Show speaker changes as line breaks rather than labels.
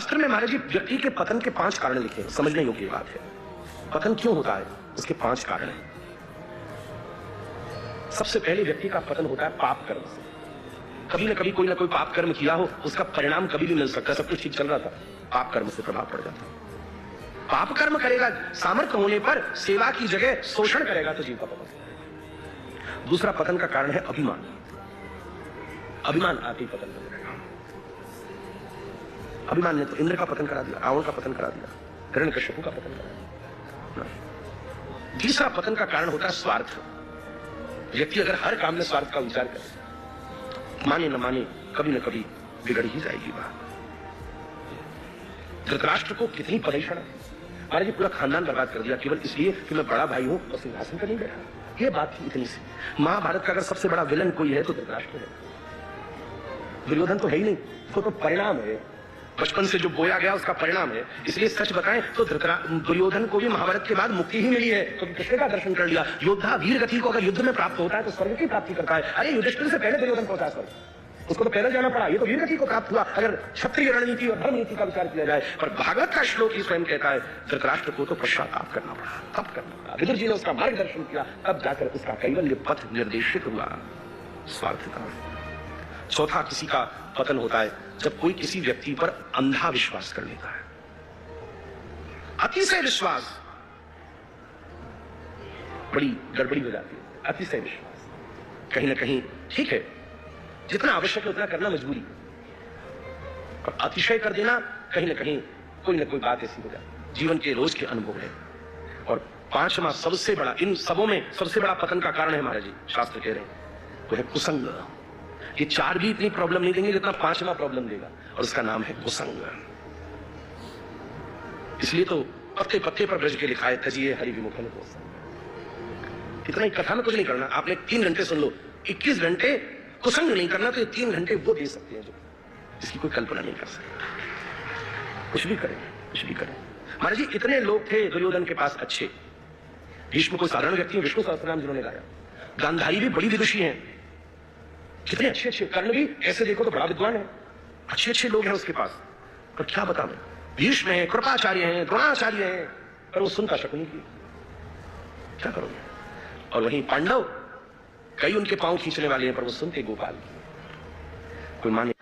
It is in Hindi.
शास्त्र में महाराज जी व्यक्ति के पतन के 5 कारण लिखे हैं, समझने योग्य बात है। पतन क्यों होता है, उसके 5 कारण हैं। सबसे पहले व्यक्ति का पतन होता है पाप कर्म से। कभी ना कभी कोई ना कोई पाप कर्म किया हो, उसका परिणाम कभी भी मिल सकता है। सब कुछ ठीक चल रहा था, पाप कर्म से प्रभाव पड़ जाता है। पाप कर्म करेगा, सामर्थ्य होने पर सेवा की जगह शोषण करेगा तो जीव का पतन। दूसरा पतन का कारण है अभिमान। अभिमान आती पतन करेगा। अभिमान ने तो इंद्र का पतन करा दिया, रावण का पतन करा दिया, हिरण्यकश्यप का पतन करा दिया। तीसरा पतन का कारण होता है स्वार्थ। व्यक्ति अगर हर काम में स्वार्थ का विचार करे, माने न माने, कभी न कभी बिगड़ ही जाएगी बात। धृतराष्ट्र को कितनी परेशानी, महाराज जी पूरा खानदान बर्बाद कर दिया केवल इसलिए कि मैं बड़ा भाई हूं और सिंहासन पर नहीं बैठा। ये बात थी इतनी सी। महाभारत का अगर सबसे बड़ा विलन कोई है तो धृतराष्ट्र है। दुर्योधन तो है ही नहीं, वो तो परिणाम है, बचपन से जो बोया गया उसका परिणाम है। इसलिए सच बताएं तो दुर्योधन को भी महाभारत के बाद मुक्ति ही मिली है, तो कृष्ण का दर्शन कर लिया। योद्धा वीर गति को अगर युद्ध में प्राप्त होता है तो स्वर्ग की प्राप्ति करता है। अरे युधिष्ठिर से पहले दुर्योधन पहुंचा स्वर्ग, उसको तो पैदल जाना पड़ा, ये तो वीर गति को प्राप्त हुआ अगर क्षत्रिय रणनीति और धर्म नीति का विचार किया जाए। पर भागवत का श्लोक ही स्वयं कहता है धृतराष्ट्र को तो पश्चाताप करना पड़ा, तब करना पड़ा। विदुर जी ने उसका मार्गदर्शन किया, तब जाकर उसका कैवल्य पथ निर्देशित हुआ। स्वार्थता। चौथा किसी का पतन होता है जब कोई किसी व्यक्ति पर अंधा विश्वास कर लेता है। अतिशय विश्वास बड़ी गड़बड़ी हो जाती है। अतिशय विश्वास कहीं ना कहीं ठीक है, जितना आवश्यक है उतना करना मजबूरी, और अतिशय कर देना कहीं ना कहीं कोई ना कोई बात ऐसी हो जाती। जीवन के रोज के अनुभव है। और 5वां सबसे बड़ा, इन सबों में सबसे बड़ा पतन का कारण है महाराज जी शास्त्र कह रहे हैं, वो है कुसंग। ये 4 भी इतनी प्रॉब्लम नहीं देंगे जितना 5वां प्रॉब्लम देगा, और उसका नाम है कुसंग। इसलिए तो पत्ते पत्ते पर ब्रज के लिखा है तजिए हरि विमुखन कुसंग। इतना ही कथा में कुछ नहीं करना, आपने 3 घंटे सुन लो, 21 घंटे कुसंग नहीं करना तो ये 3 घंटे वो दे सकते हैं जो इसकी कोई कल्पना नहीं कर सकते। कुछ भी करें, कुछ भी करें। महाराज जी इतने लोग थे दुर्योधन के पास अच्छे। भीष्म कोई साधारण व्यक्ति है, विष्णु सहस्त्रनाम जिन्होंने गाया। गांधारी भी बड़ी विदुषी हैं, कितने अच्छे अच्छे। कर्ण भी ऐसे देखो तो बड़ा विद्वान है, अच्छे अच्छे लोग हैं उसके पास। पर क्या बता मैं, भीष्म है, कृपाचार्य हैं, द्रोणाचार्य हैं, पर वो सुनता शकुनी की, क्या करोगे। और वहीं पांडव कई उनके पांव खींचने वाले हैं, पर वो सुनते गोपाल की। कोई माने